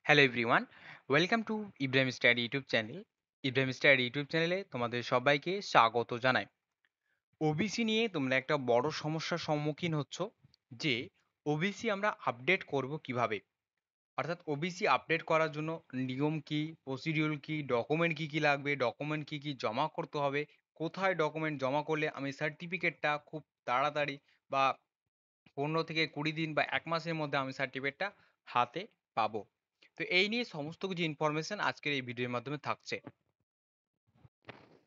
Hello everyone, welcome to Ibrahim study YouTube channel. Ibrahim study YouTube চ্যানেলে তোমাদের সবাইকে স্বাগত জানাই। ওবিসি নিয়ে তোমরা একটা বড় সমস্যার সম্মুখীন হচ্ছ যে ওবিসি আমরা আপডেট করব কিভাবে? অর্থাৎ ওবিসি আপডেট করার জন্য নিয়ম কি, প্রসিডিউর কি, ডকুমেন্ট কি কি লাগবে, ডকুমেন্ট কি কি জমা করতে হবে, কোথায় ডকুমেন্ট জমা করলে আমি সার্টিফিকেটটা খুব তাড়াতাড়ি বা ১৫ থেকে ২০ দিন বা ১ মাসের মধ্যে আমি সার্টিফিকেটটা হাতে পাবো। তো এই নিয়ে সমস্ত কিছু ইনফরমেশন আজকের এই ভিডিওর মাধ্যমে থাকছে।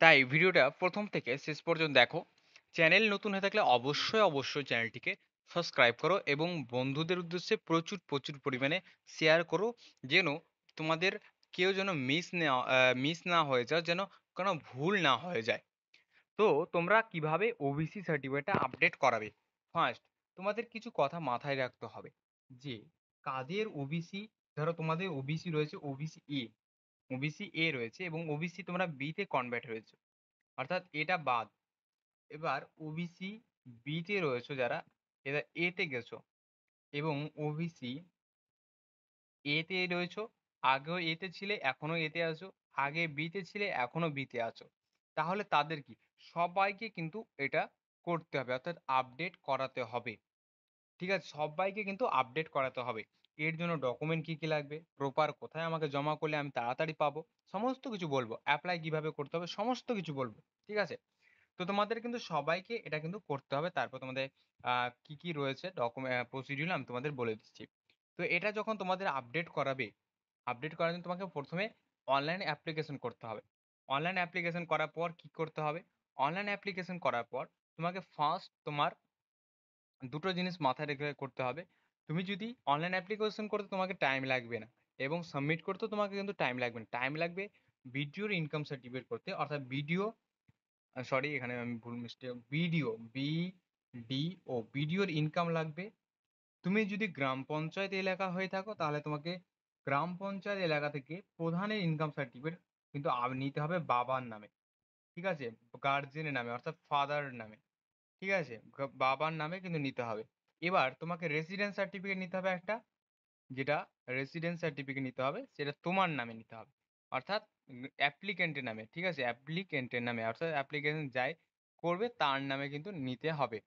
তাই ভিডিওটা ১ম থেকে শেষ পর্যন্ত দেখো। চ্যানেল নতুন হয়ে থাকলে অবশ্যই চ্যানেলটিকে সাবস্ক্রাইব করো এবং বন্ধুদের উদ্দেশ্যে প্রচুর পরিমাণে শেয়ার করো, যেন তোমাদের কেউ যেন মিস না হয়ে যায়, যেন কোনো ভুল না হয়ে যায়। তো তোমরা কিভাবে ওবিসি সার্টিফিকেটটা আপডেট করাবে? ফার্স্ট তোমাদের কিছু কথা মাথায় রাখতে হবে যে কাদের ওবিসি। ধরো তোমাদের ওবিসি রয়েছে, ওবিসি এ রয়েছে এবং ওবিসি তোমরা বি তে কনভার্ট হয়েছে, অর্থাৎ এটা বাদ। এবার ওবিসি বি তে রয়েছে যারা, এরা এ তে গেছো এবং ওবিসি এ তে রয়েছো, আগেও এ তে ছিলে এখনো এ তে আছো, আগে বি তে ছিলে এখনো বি তে আছো। তাহলে তাদের কি সবাইকে কিন্তু এটা করতে হবে, অর্থাৎ আপডেট করাতে হবে। ঠিক আছে? সব্বাইকে কিন্তু আপডেট করাতে হবে। এর জন্য ডকুমেন্ট কি কি লাগবে? প্রপার কোথায় আমাকে জমা করলে আমি তাড়াতাড়ি পাবো? সমস্ত কিছু বলবো। এপ্লাই কিভাবে করতে হবে? সমস্ত কিছু বলবো। ঠিক আছে? তো তোমাদের কিন্তু সবাইকে এটা কিন্তু করতে হবে। তারপর তোমাদের কি কি রয়েছে প্রসিডিউর আমি তোমাদের বলে দিচ্ছি। তো এটা যখন তোমাদের আপডেট করাবে, আপডেট করার জন্য তোমাকে ১ম এ অনলাইন অ্যাপ্লিকেশন করতে হবে। অনলাইন অ্যাপ্লিকেশন করার পর কি করতে হবে? অনলাইন অ্যাপ্লিকেশন করার পর তোমাকে ফার্স্ট তোমার ২ টো জিনিস মাথায় রেখে করতে হবে। তুমি যদি অনলাইন অ্যাপ্লিকেশন করতে তোমাকে টাইম লাগবে না এবং সাবমিট করতেও তোমাকে কিন্তু টাইম লাগবে না। টাইম লাগবে ভিডিওর ইনকাম সার্টিফিকেট করতে, অর্থাৎ ভিডিও সরি এখানে আমি ভুল মিস্টেক, ভিডিওর ইনকাম লাগবে। তুমি যদি গ্রাম পঞ্চায়েত এলাকা হয়ে থাকো তাহলে তোমাকে গ্রাম পঞ্চায়েত এলাকা থেকে প্রধানের ইনকাম সার্টিফিকেট কিন্তু নিতে হবে বাবার নামে। ঠিক আছে? গার্জিয়ানের নামে, অর্থাৎ ফাদার নামে। ঠিক আছে? বাবার নামে কিন্তু নিতে হবে। এবার তোমাকে রেসিডেন্স সার্টিফিকেট নিতে হবে একটা, যেটা রেসিডেন্স সার্টিফিকেট নিতে হবে, সেটা তোমার নামে নিতে হবে। অর্থাৎ অ্যাপ্লিক্যান্টের নামে। ঠিক আছে? অ্যাপ্লিক্যান্টের নামে, অর্থাৎ অ্যাপ্লিকেশন যাই করবে তার নামে কিন্তু নিতে হবে।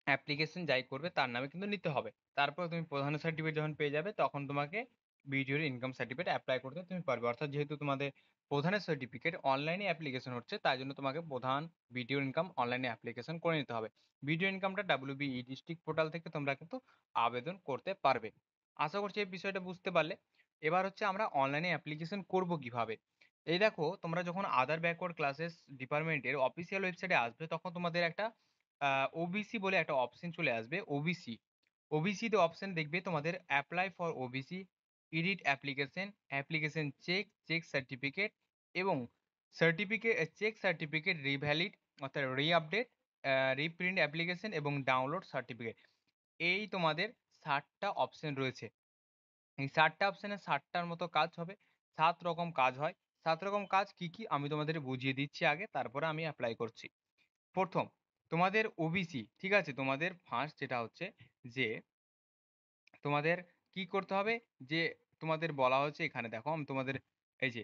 অ্যাপ্লিকেশন যাই করবে তার নামে কিন্তু নিতে হবে। তারপর তুমি প্রধানের সার্টিফিকেট যখন পেয়ে যাবে তখন তোমাকে বিডিওর ইনকাম সার্টিফিকেট এপ্লাই করতে তুমি পারবে। অর্থাৎ যেহেতু তোমাদের প্রধানের সার্টিফিকেট অনলাইনে অ্যাপ্লিকেশন হচ্ছে, তাই জন্য তোমাকে প্রধান বিডিওর ইনকাম অনলাইনে অ্যাপ্লিকেশন করে নিতে হবে। বিডিও ইনকামটা ডাব্লিউবিই ডিস্ট্রিক্ট পোর্টাল থেকে তোমরা কিন্তু আবেদন করতে পারবে। আশা করছি এই বিষয়টা বুঝতে পারলে। এবার হচ্ছে আমরা অনলাইনে অ্যাপ্লিকেশন করব কিভাবে? এই দেখো, তোমরা যখন আদার ব্যাকওয়ার্ড ক্লাসেস ডিপার্টমেন্টের অফিসিয়াল ওয়েবসাইটে আসবে তখন তোমাদের একটা ওবিসি বলে একটা অপশন চলে আসবে। ওবিসি তে অপশন দেখবে তোমাদের apply for OBC, edit application, application check certificate এবং চেক সার্টিফিকেট রিভ্যালিড, অর্থাৎ রি-আপডেট, রিপ্রিন্ট অ্যাপ্লিকেশন এবং ডাউনলোড সার্টিফিকেট। এই তোমাদের ৭ টা অপশন রয়েছে। এই ৭ টা অপশনে ৭ টার মতো কাজ হবে। ৭ রকম কাজ হয়। ৭ রকম কাজ কি, কি আমি তোমাদের বুঝিয়ে দিচ্ছি আগে, তারপরে আমি এপ্লাই করছি। ১ম তোমাদের ওবিসি, ঠিক আছে? তোমাদের ফার্স্ট যেটা হচ্ছে যে তোমাদের কি করতে হবে, যে তোমাদের বলা হচ্ছে এখানে দেখো আমি তোমাদের এই যে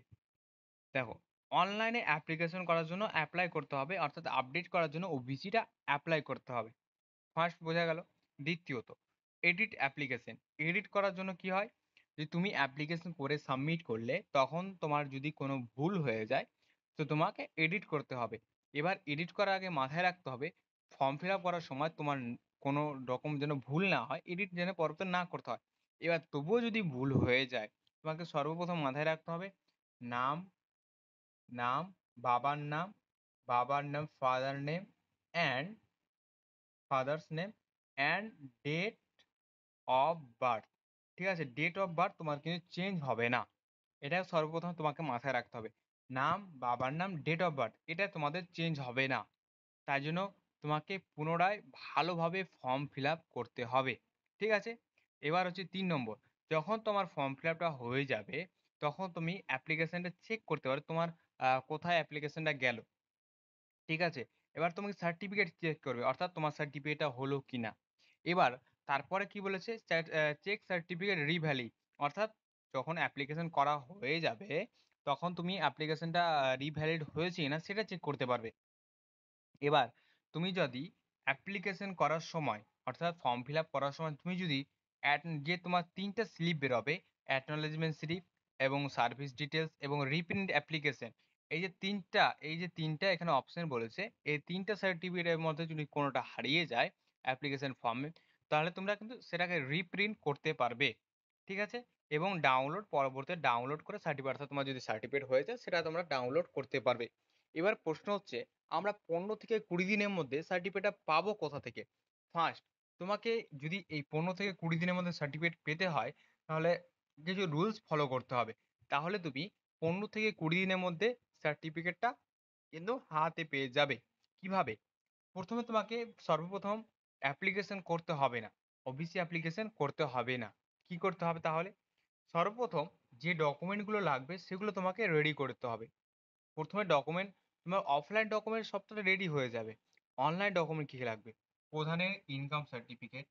দেখো, অনলাইনে অ্যাপ্লিকেশন করার জন্য এপ্লাই করতে হবে, অর্থাৎ আপডেট করার জন্য ওবিসিটা এপ্লাই করতে হবে। ফার্স্ট বোঝা গেল। দ্বিতীয়ত এডিট অ্যাপ্লিকেশন। এডিট করার জন্য কি হয়, যে তুমি অ্যাপ্লিকেশন করে সাবমিট করলে তখন তোমার যদি কোনো ভুল হয়ে যায় তো তোমাকে এডিট করতে হবে। এবার এডিট করার আগে মাথায় রাখতে হবে ফর্ম ফিল আপ করার সময় তোমার কোনো রকম যেন ভুল না হয়, এডিট যেন পরবর্তী না করতে হয়। এবার তবুও যদি ভুল হয়ে যায় তোমাকে সর্বপ্রথম মাথায় রাখতে হবে নাম, নাম, বাবার নাম, বাবার নাম father name and father's name and date of birth. ঠিক আছে? ডেট অফ বার্থ তোমার কিন্তু চেঞ্জ হবে না। এটা সর্বপ্রথম তোমাকে মাথায় রাখতে হবে। নাম, বাবার নাম, ডেট অফ বার্থ এটা তোমাদের চেঞ্জ হবে না। তাই জন্য তোমাকে পুনরায় ভালোভাবে ফর্ম ফিল আপ করতে হবে। ঠিক আছে? এবার হচ্ছে ৩ নম্বর। যখন তোমার ফর্ম ফিল আপটা হয়ে যাবে, তখন তুমি অ্যাপ্লিকেশনটা চেক করতে পারো তোমার কোথায় অ্যাপ্লিকেশনটা গেল। ঠিক আছে? এবার তুমি সার্টিফিকেট চেক করবে, অর্থাৎ তোমার সার্টিফিকেটটা হলো কিনা। এবার তারপরে কি বলেছে? চেক সার্টিফিকেট রিভ্যালিড, অর্থাৎ যখন অ্যাপ্লিকেশন করা হয়ে যাবে, তখন তুমি অ্যাপ্লিকেশনটা রিভ্যালিড হয়েছে কিনা সেটা চেক করতে পারবে। এবার তুমি যদি অ্যাপ্লিকেশন করার সময় অর্থাৎ ফর্ম ফিল আপ করার সময় তুমি যদি যে তোমার ৩ টা স্লিপ বেরোবে, অ্যাকনলেজমেন্ট স্লিপ এবং সার্ভিস ডিটেইলস এবং রিপ্রিন্ট অ্যাপ্লিকেশন। এই যে ৩ টা এখানে অপশন বলেছে, এই ৩ টা সার্টিফিকেটের মধ্যে যদি কোনটা হারিয়ে যায় অ্যাপ্লিকেশন ফর্মে, তাহলে তোমরা কিন্তু সেটাকে রিপ্রিন্ট করতে পারবে। ঠিক আছে? এবং পরবর্তীতে ডাউনলোড করে সার্টিফিকেট অর্থাৎ তোমার যদি সার্টিফিকেট হয়ে যায় সেটা তোমরা ডাউনলোড করতে পারবে। এবার প্রশ্ন হচ্ছে আমরা ১৫ থেকে ২০ দিনের মধ্যে সার্টিফিকেটটা পাবো কোথা থেকে? ফার্স্ট তোমাকে যদি এই ১৫ থেকে ২০ দিনের মধ্যে সার্টিফিকেট পেতে হয়, তাহলে কিছু রুলস ফলো করতে হবে। তাহলে তুমি ১৫ থেকে ২০ দিনের মধ্যে সার্টিফিকেটটা কিন্তু হাতে পেয়ে যাবে। কিভাবে? ১ম এ তোমাকে সর্বপ্রথম অ্যাপ্লিকেশন করতে হবে না। ওবিসি অ্যাপ্লিকেশন করতে হবে না। কি করতে হবে তাহলে? সর্বপ্রথম যে ডকুমেন্ট গুলো লাগবে সেগুলো তোমাকে রেডি করতে হবে। ১ম এ ডকুমেন্ট তোমার অফলাইন ডকুমেন্ট সবটা রেডি হয়ে যাবে। অনলাইন ডকুমেন্ট কি, কি লাগবে? প্রধানের ইনকাম সার্টিফিকেট,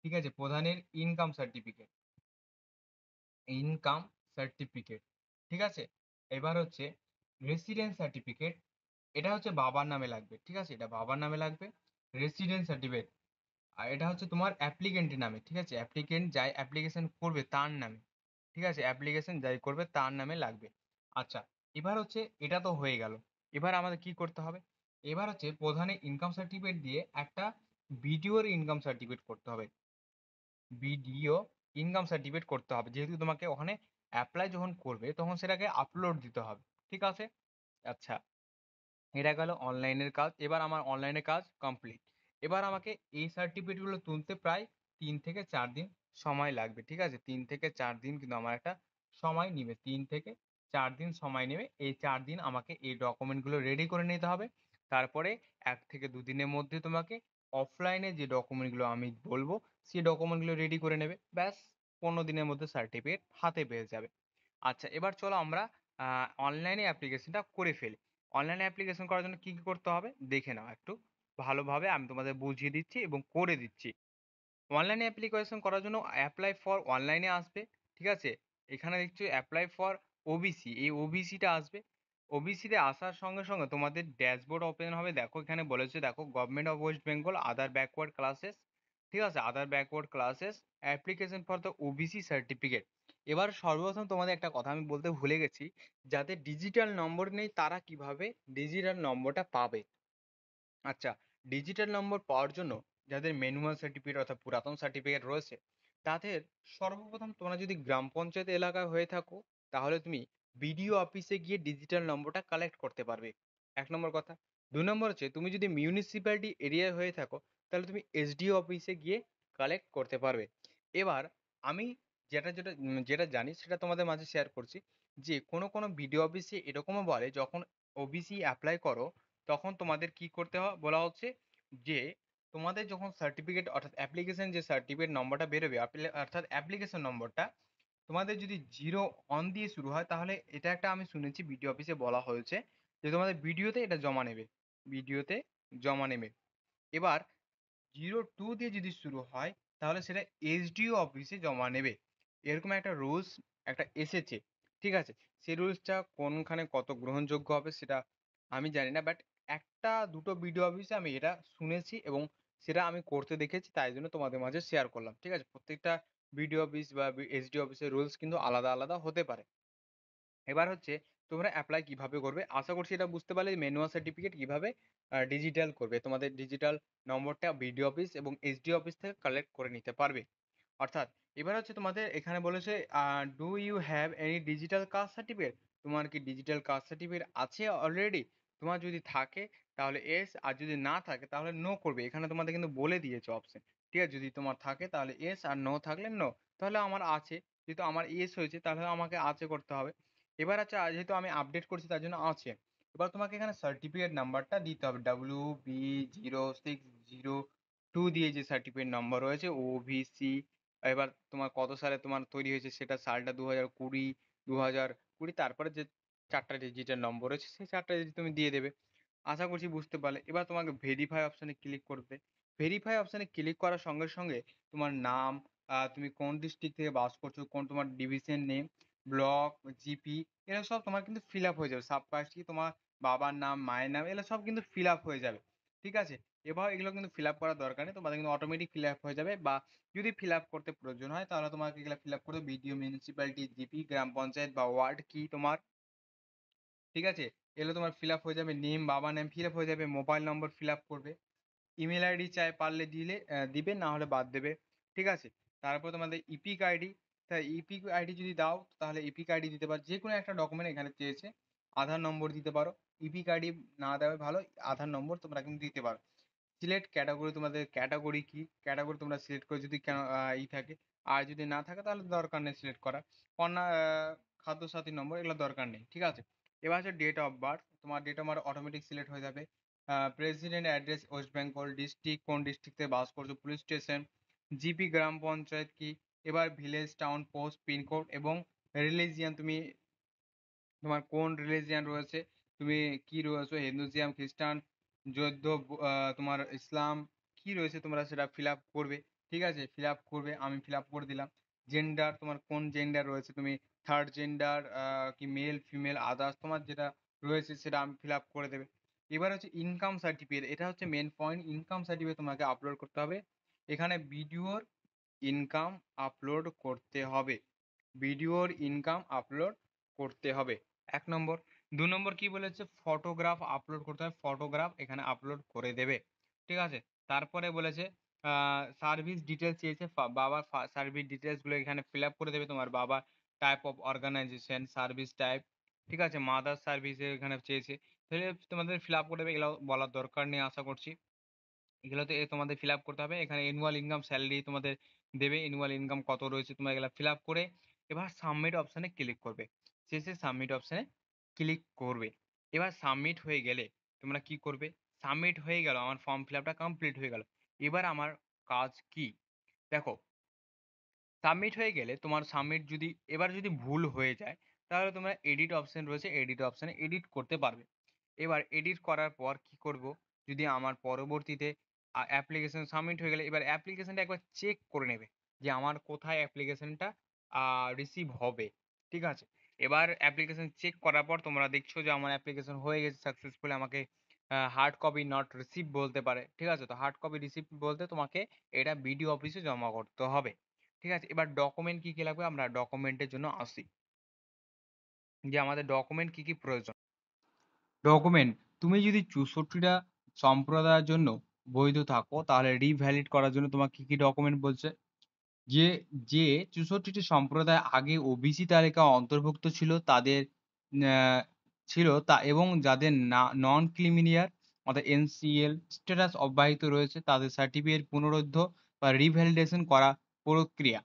ঠিক আছে? প্রধানের ইনকাম সার্টিফিকেট, ইনকাম সার্টিফিকেট, ঠিক আছে? এবার হচ্ছে রেসিডেন্স সার্টিফিকেট, এটা হচ্ছে বাবার নামে লাগবে, ঠিক আছে? এটা বাবার নামে লাগবে। রেসিডেন্স সার্টিফিকেট আর এটা হচ্ছে তোমার অ্যাপ্লিক্যান্টের নামে, ঠিক আছে? অ্যাপ্লিক্যান্ট যাই অ্যাপ্লিকেশন করবে তার নামে, ঠিক আছে? অ্যাপ্লিকেশন যাই করবে তার নামে লাগবে। আচ্ছা, এবার হচ্ছে এটা তো হয়ে গেল। এবার আমাদের কি করতে হবে? এবার হচ্ছে প্রধানের ইনকাম সার্টিফিকেট দিয়ে একটা বিডিওর ইনকাম সার্টিফিকেট করতে হবে। বিডিও ইনকাম সার্টিফিকেট করতে হবে। যেহেতু তোমাকে ওখানে এপ্লাই যখন করবে তখন সেটাকে আপলোড দিতে হবে। ঠিক আছে? আচ্ছা। এটা গেল অনলাইনের কাজ। এবার আমার অনলাইনের কাজ কমপ্লিট। এবার আমাকে এই সার্টিফিকেট গুলো তুলতে প্রায় ৩ থেকে ৪ দিন সময় লাগবে। ঠিক আছে? ৩ থেকে ৪ দিন কিন্তু আমার একটা সময় নিবে। ৩ থেকে ৪ দিন সময় নেবে। এই ৪ দিন আমাকে এই ডকুমেন্ট গুলো রেডি করে নিতে হবে। তারপরে ১ থেকে ২ দিনের মধ্যে তোমাকে অফলাইনে যে ডকুমেন্ট গুলো আমি বলব, সেই ডকুমেন্ট গুলো রেডি করে নেবে। ব্যাস ১৫ দিনের মধ্যে সার্টিফিকেট হাতে পেয়ে যাবে। আচ্ছা, এবার চলো আমরা আ অনলাইনে অ্যাপ্লিকেশনটা করে ফেলি। অনলাইনে অ্যাপ্লিকেশন করার জন্য কি, কি করতে হবে দেখে নাও একটু। ভালোভাবে আমি তোমাদের বুঝিয়ে দিচ্ছি এবং করে দিচ্ছি। অনলাইনে অ্যাপ্লিকেশন করার জন্য এপ্লাই ফর অনলাইনে আসবে। ঠিক আছে? এখানে দেখছো এপ্লাই ফর ওবিসি, এই ওবিসিটা আসবে। ওবিসিতে আসার সঙ্গে, সঙ্গে তোমাদের ড্যাশবোর্ড ওপেন হবে। দেখো এখানে বলেছে দেখো government of West Bengal other backward classes. ঠিক আছে? আদার backward classes application for the OBC certificate. এবার সর্বপ্রথম তোমাদের একটা কথা আমি বলতে ভুলে গেছি। যাদের ডিজিটাল নম্বর নেই তারা কিভাবে ডিজিটাল নম্বরটা পাবে? আচ্ছা, ডিজিটাল নম্বর পাওয়ার জন্য যাদের ম্যানুয়াল সার্টিফিকেট অর্থাৎ পুরাতন সার্টিফিকেট রয়েছে, তাদের সর্বপ্রথম তোমরা যদি গ্রাম পঞ্চায়েত এলাকায় হয়ে থাকো, তাহলে তুমি বিডিও অফিসে গিয়ে ডিজিটাল নম্বরটা কালেক্ট করতে পারবে। ১ নম্বর কথা। ২ নম্বর হচ্ছে তুমি যদি মিউনিসিপ্যালিটি এরিয়ায় হয়ে থাকো, তাহলে তুমি এসডিও অফিসে গিয়ে কালেক্ট করতে পারবে। এবার আমি যেটা জানি সেটা তোমাদের মাঝে শেয়ার করছি যে কোনো বিডিও অফিসে এরকমও বলে যখন ওবিসি এপ্লাই করো তখন তোমাদের কি করতে বলা হচ্ছে যে, তোমাদের যখন সার্টিফিকেট অর্থাৎ অ্যাপ্লিকেশন যে সার্টিফিকেট নম্বরটা বেরোবে অর্থাৎ অ্যাপ্লিকেশন নম্বরটা তোমাদের যদি 0 অন দিয়ে শুরু হয় তাহলে এটা একটা আমি শুনেছি বিডিও অফিসে বলা হয়েছে যে তোমাদের বিডিওতে এটা জমা নেবে। বিডিওতে জমা নেবে। এবার 02 দিয়ে যদি শুরু হয় তাহলে সেটা এসডিও অফিসে জমা নেবে। এরকম একটা রুলস একটা এসেছে। ঠিক আছে? সেই রুলসটা কোনখানে কত গ্রহণযোগ্য হবে সেটা আমি জানি না। বাট ১ টা ২ টো বিডিও অফিসে আমি এটা শুনেছি এবং সেটা আমি করতে দেখেছি তাই জন্য তোমাদের মাঝে শেয়ার করলাম। ঠিক আছে? প্রত্যেকটা বিডিও অফিস বা এসডিও অফিসের রুলস কিন্তু আলাদা, আলাদা হতে পারে। এবার হচ্ছে তোমরা এপ্লাই কিভাবে করবে? আশা করছি এটা বুঝতে পারলে ম্যানুয়াল সার্টিফিকেট কিভাবে ডিজিটাল করবে। তোমাদের ডিজিটাল নম্বরটা বিডিও অফিস এবং এসডিও অফিস থেকে কালেক্ট করে নিতে পারবে। অর্থাৎ এবার হচ্ছে তোমাদের এখানে বলেছে do you have any digital caste certificate? তোমার কি ডিজিটাল কাস্ট সার্টিফিকেট আছে অলরেডি? তোমার যদি থাকে তাহলে ইয়েস আর যদি না থাকে তাহলে নো করবে। এখানে তোমাদের কিন্তু বলে দিয়েছে অপশন। ঠিক আছে? যদি তোমার থাকে তাহলে ইয়েস আর নো থাকলে নো। তাহলে আমার আছে। যেহেতু আমার ইয়েস হয়েছে তাহলে আমাকে আছে করতে হবে। এবার হচ্ছে যেহেতু আমি আপডেট করছি তার জন্য আছে। এবার তোমাকে এখানে সার্টিফিকেট নাম্বারটা দিতে হবে। WB0602 দিয়ে যে সার্টিফিকেট নাম্বার রয়েছে ওবিসি। এবার তোমার কত সালে তোমার তৈরি হয়েছে সেটা সালটা ২০২০, ২০২০ তারপরে যে ৪ টা ডিজিটের নম্বর রয়েছে সেই ৪ টা ডিজিট তুমি দিয়ে দেবে। আশা করছি বুঝতে পারলে। এবার তোমাকে ভেরিফাই অপশনে ক্লিক করবে। ভেরিফাই অপশনে ক্লিক করার সঙ্গে, সঙ্গে তোমার নাম, তুমি কোন ডিস্ট্রিক্ট থেকে বাস করছো, কোন তোমার ডিভিশন নেম, ব্লক, জিপি, এগুলো সব তোমার কিন্তু ফিল আপ হয়ে যাবে। সাবকাস্ট কি তোমার বাবার নাম, মায়ের নাম, এগুলো সব কিন্তু ফিল আপ হয়ে যাবে। ঠিক আছে? এবার এগুলো কিন্তু ফিল আপ করার দরকার নেই। তোমাদের কিন্তু অটোমেটিক ফিল আপ হয়ে যাবে, বা যদি ফিল আপ করতে প্রয়োজন হয় তাহলে তোমাকে এগুলা ফিল আপ করতে বিডিও, মিউনিসিপ্যালিটি, জিপি, গ্রাম পঞ্চায়েত বা ওয়ার্ড কি তোমার, ঠিক আছে? এগুলো তোমার ফিল আপ হয়ে যাবে। নেম, বাবার নেম ফিল আপ হয়ে যাবে। মোবাইল নম্বর ফিল আপ করবে। ইমেল আইডি চাই পারলে দিলে দিবে, না হলে বাদ দেবে। ঠিক আছে? তারপর তোমাদের ইপিক আইডি, তা ইপিক আইডি যদি দাও তাহলে ইপিক আইডি দিতে পারো। যেকোনো একটা ডকুমেন্ট এখানে চেয়েছে। আধার নম্বর দিতে পারো। ইপিক আইডি না দেওয়াই ভালো। আধার নম্বর তোমরা কিন্তু দিতে পারো। সিলেক্ট ক্যাটাগরি, তোমাদের ক্যাটাগরি কি? ক্যাটাগরি তোমরা সিলেক্ট করে যদি থাকে। আর যদি না থাকে তাহলে দরকার নেই সিলেক্ট করার। কন্যা খাদ্যসাথী নম্বর এগুলো দরকার নেই। ঠিক আছে? এবার হচ্ছে ডেট অফ বার্থ। তোমার date of birth automatic select হয়ে যাবে। Present address West Bengal, district কোন ডিস্ট্রিক্ট থেকে বাস করছো, পুলিশ স্টেশন, জিপি গ্রাম পঞ্চায়েত কি, এবার ভিলেজ, টাউন, পোস্ট, পিনকোড এবং রিলিজিয়ান, তুমি তোমার কোন রিলিজিয়ান রয়েছে, তুমি কি রয়েছে, হিন্দুইজম, খ্রিস্টান, যৌদ্ধ, তোমার ইসলাম, কি রয়েছে তোমরা সেটা ফিল আপ করবে। ঠিক আছে? ফিল আপ করবে, আমি ফিল আপ করে দিলাম। জেন্ডার, তোমার কোন জেন্ডার রয়েছে, তুমি থার্ড জেন্ডার কি মেল ফিমেল আদার্স তোমার যেটা রয়েছে সেটা আমি ফিল আপ করে দেবে। এবার হচ্ছে ইনকাম সার্টিফিকেট, এটা হচ্ছে মেন পয়েন্ট। ইনকাম সার্টিফিকেট তোমাকে আপলোড করতে হবে। এখানে ভিডিওর ইনকাম আপলোড করতে হবে। ভিডিওর ইনকাম আপলোড করতে হবে ১ নম্বর। ২ নম্বর কি বলেছে? ফটোগ্রাফ আপলোড করতে হবে। ফটোগ্রাফ এখানে আপলোড করে দেবে। ঠিক আছে? তারপরে বলেছে সার্ভিস ডিটেইলস চেয়েছে। বাবার সার্ভিস ডিটেইলস গুলো এখানে ফিল আপ করে দেবে। তোমার বাবার type of organisation, service type. ঠিক আছে? মাদার সার্ভিস এখানে চেয়েছে। তাহলে তোমাদের ফিল আপ করে দেবে। এগুলো বলার দরকার নেই আশা করছি। এগুলোতে তোমাদের ফিল আপ করতে হবে। এখানে অ্যানুয়াল ইনকাম স্যালারি তোমাদের দেবে। অ্যানুয়াল ইনকাম কত রয়েছে তোমরা এগুলা ফিল আপ করে এবার সাবমিট অপশনে ক্লিক করবে। শেষে সাবমিট অপশনে ক্লিক করবে। এবার সাবমিট হয়ে গেলে তোমরা কি করবে? সাবমিট হয়ে গেল, আমার ফর্ম ফিল আপটা কমপ্লিট হয়ে গেল। এবার আমার কাজ কি? দেখো, সাবমিট হয়ে গেলে তোমার সাবমিট যদি এবার যদি ভুল হয়ে যায় তাহলে তোমরা এডিট অপশন রয়েছে, এডিট অপশনে এডিট করতে পারবে। এবার এডিট করার পর কি করব? যদি আমার পরবর্তীতে অ্যাপ্লিকেশন সাবমিট হয়ে গেলে এবার অ্যাপ্লিকেশনটা একবার চেক করে নেবে যে আমার কোথায় অ্যাপ্লিকেশনটা রিসিভ হবে। ঠিক আছে? এবার অ্যাপ্লিকেশন চেক করার পর তোমরা দেখছো যে আমার অ্যাপ্লিকেশন হয়ে গেছে সাকসেসফুলি, আমাকে হার্ড কপি নট রিসিভ বলতে পারে। ঠিক আছে? তো হার্ড কপি রিসিভ বলতে তোমাকে এটা বিডিও অফিসে জমা করতে হবে। ঠিক আছে? এবার ডকুমেন্ট কি, কি লাগবে? আমরা ডকুমেন্টের জন্য আসি। যে আমাদের ডকুমেন্ট কি, কি প্রয়োজন? ডকুমেন্ট, তুমি যদি ৬৪ টা সম্প্রদায়ের জন্য বৈধ থাকো তাহলে রিভ্যালিড করার জন্য তোমাকে কি, কি ডকুমেন্ট বলছে? যে, যে ৬৪ টি সম্প্রদায় আগে ওবিসি তালিকায় অন্তর্ভুক্ত ছিল তাদের ন্যা ছিল তা এবং যাদের নন ক্রিমিলিয়ার অর্থাৎ এনসিএল স্ট্যাটাস অব্যাহত রয়েছে তাদের সার্টিফিকেট পুনরুদ্ধ বা রিভ্যালিডেশন করা প্রক্রিয়া।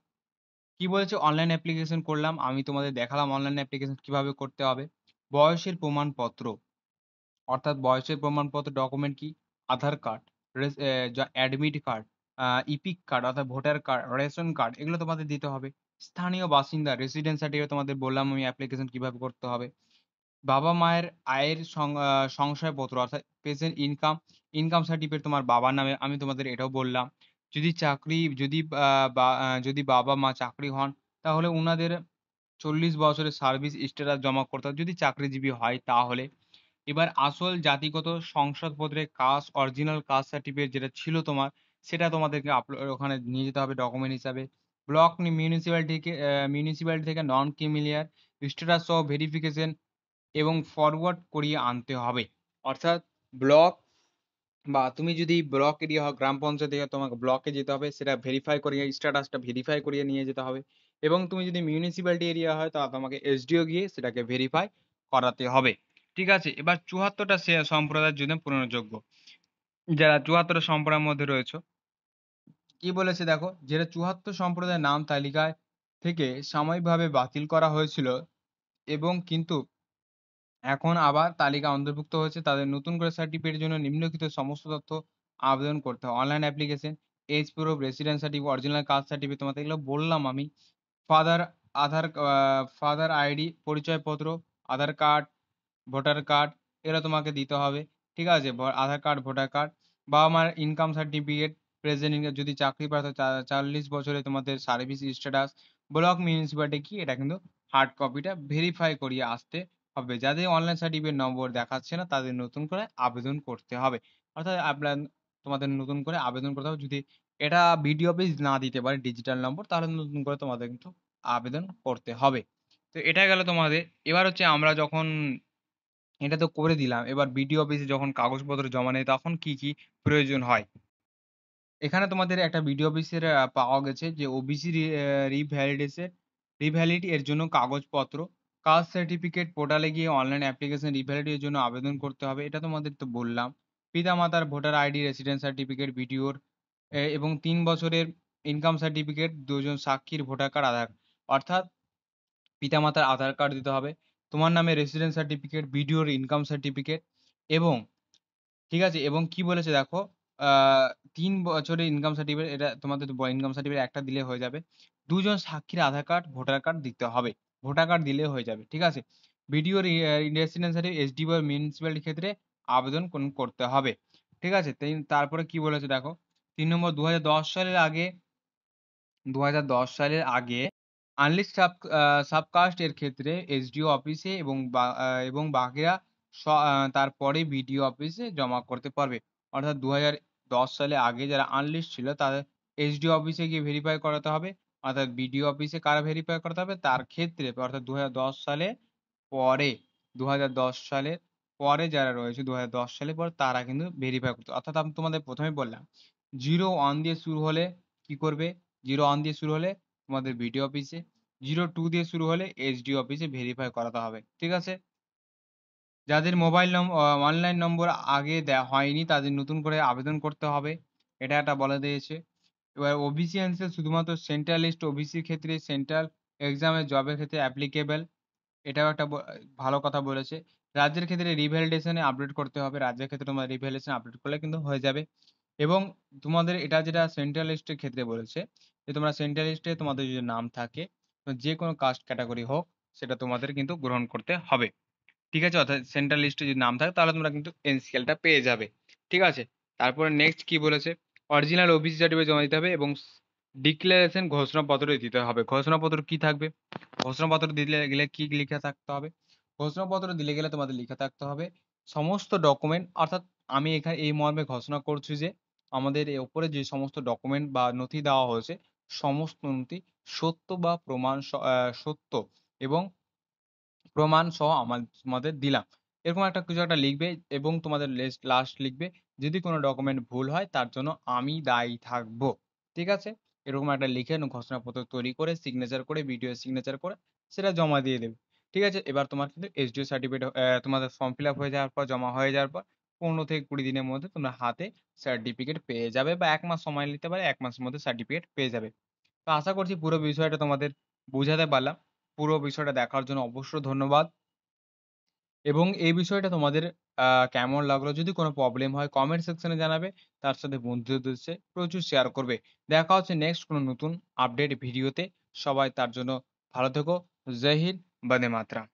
কি বলেছে? অনলাইন অ্যাপ্লিকেশন করলাম। আমি তোমাদের দেখালাম অনলাইন অ্যাপ্লিকেশন কিভাবে করতে হবে। বয়সের প্রমাণপত্র, অর্থাৎ বয়সের প্রমাণপত্র ডকুমেন্ট কি? আধার কার্ড, রেস অ্যা যা অ্যাডমিট কার্ড, ইপিক কার্ড অর্থাৎ ভোটার কার্ড, রেশন কার্ড এগুলো তোমাদের দিতে হবে। স্থানীয় বাসিন্দা রেসিডেন্স সার্টিফিকেট তোমাদের বললাম আমি অ্যাপ্লিকেশন কিভাবে করতে হবে। বাবা-মায়ের আয়ের সংশয়পত্র অর্থাৎ প্রেজেন্ট ইনকাম, ইনকাম সার্টিফিকেট তোমার বাবার নামে আমি তোমাদের এটাও বললাম। যদি চাকরি যদি যদি বাবা-মা চাকরি হন তাহলে উনাদের ৪০ বছরের সার্ভিস স্ট্যাটাস জমা করতে হবে যদি চাকরিজীবী হয় তাহলে। এবার আসল জাতিগত শংসাপত্রের কাস্ট অরিজিনাল কাস্ট সার্টিফিকেট যেটা ছিল তোমার সেটা তোমাদেরকে ওখানে নিয়ে যেতে হবে ডকুমেন্ট হিসাবে। ব্লক মিউনিসিপ্যালিটি থেকে নন ক্রিমিলিয়ার স্ট্যাটাস সহ ভেরিফিকেশন এবং ফরওয়ার্ড করিয়ে আনতে হবে। অর্থাৎ ব্লক বা তুমি যদি ব্লক এরিয়া হও, গ্রাম পঞ্চায়েত এরিয়া তোমাকে ব্লকে যেতে হবে। সেটা ভেরিফাই করিয়ে স্ট্যাটাসটা ভেরিফাই করিয়ে নিয়ে যেতে হবে। এবং তুমি যদি মিউনিসিপ্যালিটি এরিয়া হয় তাহলে তোমাকে এসডিও গিয়ে সেটাকে ভেরিফাই করাতে হবে। ঠিক আছে? এবার ৭৪ টা সম্প্রদায়ের জন্য পুনর্যোগ্য। যারা ৭৪ টা সম্প্রদায়ের মধ্যে রয়েছে, কি বলেছে দেখো? যেটা ৭৪ সম্প্রদায়ের নাম তালিকায় থেকে সাময়িকভাবে বাতিল করা হয়েছিল এবং কিন্তু এখন আবার তালিকা অন্তর্ভুক্ত হয়েছে। তাদের নতুন করে সার্টিফিকেটের জন্য নিম্নলিখিত সমস্ত তথ্য আবেদন করতে হবে। Online application, age proof, residence certificate, original caste certificate তোমাদের এগুলো বললাম আমি। ফাদার ফাদার আইডি, পরিচয়পত্র, আধার কার্ড, ভোটার কার্ড এগুলো তোমাকে দিতে হবে। ঠিক আছে? আধার কার্ড, ভোটার কার্ড, বাবা-মার ইনকাম সার্টিফিকেট, প্রেজেন্ট ইনকাম যদি চাকরি পাও তো ৪০ বছরে তোমাদের সার্ভিস স্ট্যাটাস, ব্লক মিউনিসিপালিটি কি এটা কিন্তু হার্ড কপিটা ভেরিফাই করিয়ে আসতে হবে। যাদের অনলাইন সার্টিফিকেট নম্বর দেখাচ্ছে না তাদের নতুন করে আবেদন করতে হবে। অর্থাৎ তোমাদের নতুন করে আবেদন করতে হবে। যদি এটা বিডিও অফিস না দিতে পারে ডিজিটাল নম্বর তাহলে নতুন করে তোমাদের কিন্তু আবেদন করতে হবে। তো এটা গেল তোমাদের। এবার হচ্ছে আমরা যখন এটা তো করে দিলাম। এবার বিডিও অফিসে যখন কাগজপত্র জমা নেই তখন কি প্রয়োজন হয়? এখানে তোমাদের একটা বিডিও অফিসের পাওয়া গেছে যে ওবিসি রিভ্যালিডেশন রিভ্যালিডি এর জন্য কাগজপত্র, কাস্ট সার্টিফিকেট পোর্টালে গিয়ে অনলাইন অ্যাপ্লিকেশন রিভ্যালিডি এর জন্য আবেদন করতে হবে। এটা তোমাদের তো বললাম। পিতামাতার ভোটার আইডি, রেসিডেন্স সার্টিফিকেট, বিডিওর এবং ৩ বছরের ইনকাম সার্টিফিকেট, ২ জন সাক্ষীর ভোটার কার্ড, আধার। অর্থাৎ পিতামাতার আধার কার্ড দিতে হবে। তোমার নামে রেসিডেন্স সার্টিফিকেট, বিডিওর ইনকাম সার্টিফিকেট এবং ঠিক আছে? এবং কি বলেছে দেখো, আ ৩ বছরের ইনকাম সার্টিফিকেট এটা তোমাদের ইনকাম সার্টিফিকেট একটা দিলে হয়ে যাবে। ২ জন সাক্ষীর আধার কার্ড, ভোটার কার্ড দিতে হবে। ভোটার কার্ড দিলেই হয়ে যাবে। ঠিক আছে? বিডিওর রেসিডেন্স সার্টিফিকেট এসডিও বা মিউনিসিপ্যালিটির ক্ষেত্রে আবেদন করতে হবে। ঠিক আছে? তারপরে কি বলেছে দেখো, ৩ নম্বর ২০১০ সালের আগে ২০১০ সালের আগে আনলিস্ট সাবকাস্ট এর ক্ষেত্রে এসডিও অফিসে এবং বাকিরা তারপরে বিডিও অফিসে জমা করতে পারবে। অর্থাৎ ২০১০ সালে আগে যারা আনলিস্ট ছিল তাদের এসডিও অফিসে গিয়ে ভেরিফাই করাতে হবে। অর্থাৎ বিডিও অফিসে কারা ভেরিফাই করাতে হবে? তার ক্ষেত্রে অর্থাৎ ২০১০ সালে পরে ২০১০ সালের পরে যারা রয়েছে ২০১০ সালের পরে তারা কিন্তু ভেরিফাই করতে অর্থাৎ আমি তোমাদের ১ম এই বললাম ০১ দিয়ে শুরু হলে কি করবে? ০১ দিয়ে শুরু হলে তোমাদের বিডিও অফিসে, ০২ দিয়ে শুরু হলে এসডিও অফিসে ভেরিফাই করাতে হবে। ঠিক আছে? যাদের মোবাইল অনলাইন নম্বর আগে দেয়া হয়নি তাদের নতুন করে আবেদন করতে হবে। এটা একটা বলে দিয়েছে। এবার ওবিসি অ্যানসার শুধুমাত্র সেন্ট্রাল লিস্ট ওবিসির ক্ষেত্রে সেন্ট্রাল এক্সামে জবের ক্ষেত্রে অ্যাপ্লিকেবল। এটাও একটা ভালো কথা বলেছে। রাজ্যের ক্ষেত্রে রিভ্যালিডেশন এ আপডেট করতে হবে। রাজ্যের ক্ষেত্রে তোমার রিভ্যালিডেশন আপডেট করলে কিন্তু হয়ে যাবে। এবং তোমাদের এটা যেটা সেন্ট্রাল লিস্ট এর ক্ষেত্রে বলেছে যে তোমরা সেন্ট্রাল লিস্টে তোমাদের যদি নাম থাকে, তো যেকোনো কাস্ট ক্যাটেগরি হোক সেটা তোমাদের কিন্তু গ্রহণ করতে হবে। ঠিক আছে? অর্থাৎ সেন্ট্রাল লিস্টে যদি নাম থাকে তাহলে তোমরা কিন্তু এনসিএল টা পেয়ে যাবে। ঠিক আছে? তারপরে নেক্সট কি বলেছে? অরিজিনাল ওবিসি সার্টিফিকেট জমা দিতে হবে এবং ডিক্লারেশন ঘোষণাপত্র দিতে হবে। ঘোষণাপত্র কি থাকবে? ঘোষণাপত্র দিলে গেলে কি লিখা থাকতে হবে? ঘোষণাপত্র দিলে গেলে তোমাদের লিখা থাকতে হবে সমস্ত ডকুমেন্ট অর্থাৎ আমি এখানে এই মর্মে ঘোষণা করছি যে আমাদের এ উপরে যে সমস্ত ডকুমেন্ট বা নথি দেওয়া হয়েছে সমস্ত নথি সত্য বা সত্য এবং প্রমাণ সহ তোমাদের দিলাম। এরকম একটা কিছু একটা লিখবে এবং তোমাদের লাস্ট লিখবে, যদি কোনো ডকুমেন্ট ভুল হয় তার জন্য আমি দায়ী থাকবো। ঠিক আছে? এরকম একটা লিখে ঘোষণাপত্র তৈরি করে সিগনেচার করে ভিডিও সিগনেচার করে সেটা জমা দিয়ে দেবে। ঠিক আছে? এবার তোমার কিন্তু এসডিও সার্টিফিকেট তোমাদের ফর্ম ফিল আপ হয়ে যাওয়ার পর জমা হয়ে যাওয়ার পর ১৫ থেকে ২০ দিনের মধ্যে তোমরা হাতে সার্টিফিকেট পেয়ে যাবে বা ১ মাস সময় নিতে পারে। ১ মাসের মধ্যে সার্টিফিকেট পেয়ে যাবে। তো আশা করছি পুরো বিষয়টা তোমাদের বুঝাতে পারলাম। পুরো বিষয়টা দেখার জন্য অবশ্যই ধন্যবাদ। এবং এই বিষয়টা তোমাদের কেমন লাগলো? যদি কোনো প্রবলেম হয় কমেন্ট সেকশনে জানাবে। তার সাথে বন্ধুদের উদ্দেশ্যে প্রচুর শেয়ার করবে। দেখা হচ্ছে নেক্সট কোনো নতুন আপডেট ভিডিওতে। সবাই তার জন্য ভালো থেকো। জয় হিন্দ, বন্দে মাতরম।